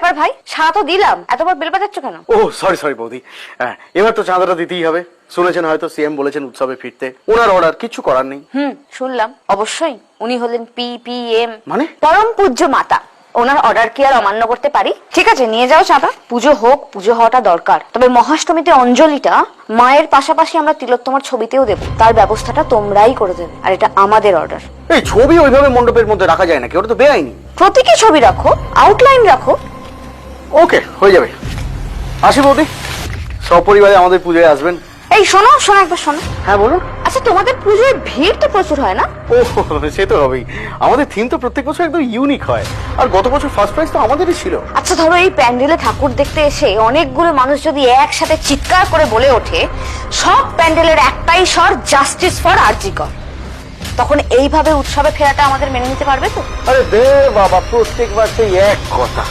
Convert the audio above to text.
ব্যাপার ভাই, সারা তো দিলাম, এতবার বেল বাজাচ্ছ কেন? ও সরি বৌদি, এবার তো চাঁদাটা দিতেই হবে। শুনেছেন হয়তো সিএম বলেছেন উৎসবে ফিরতে, ওনার অর্ডার, কিছু করার নেই। শুনলাম। অবশ্যই উনি হলেন PPM, মানে পরম পূজ্য মাতা। ওনার অর্ডার কি আর অমান্য করতে পারি? ঠিক আছে, নিয়ে যাও চাঁদা, পুজো হোক, পুজো হওয়াটা দরকার। তবে মহাষ্টমীতে অঞ্জলিটা মায়ের পাশাপাশি আমরা তিলোত্তমার ছবিতেও দেবো, তার ব্যবস্থাটা তোমরাই করে দেবে, আর এটা আমাদের অর্ডার। এই ছবি ওইভাবে মণ্ডপের মধ্যে রাখা যায় নাকি? ওটা তো বেআইনি। প্রতীকী ছবি রাখো, আউটলাইন রাখো। ওকে, হয়ে যাবে। আসি বৌদি, সপরিবারে আমাদের পুজোয় আসবেন। এই শোনো একবার শোনো। হ্যাঁ বলুন। আচ্ছা, তোমাদের পুজোয় ভিড় তো প্রচুর হয় না? ও, সে তো হবেই। আমাদের থিম তো প্রত্যেক বছর একদম ইউনিক হয়, আর গত বছর ফার্স্ট প্রাইজ তো আমাদেরই ছিল। আচ্ছা ধরো, এই প্যান্ডেলে ঠাকুর দেখতে এসে অনেকগুলো মানুষ যদি একসাথে চিৎকার করে বলে ওঠে সব প্যান্ডেলের একটাই স্বর, জাস্টিস ফর আরজি কর, তখন এইভাবে উৎসবে ফেরাটা আমাদের মেনে নিতে পারবে তো? আরে দে বাবা, প্রত্যেকবার সেই এক কথা।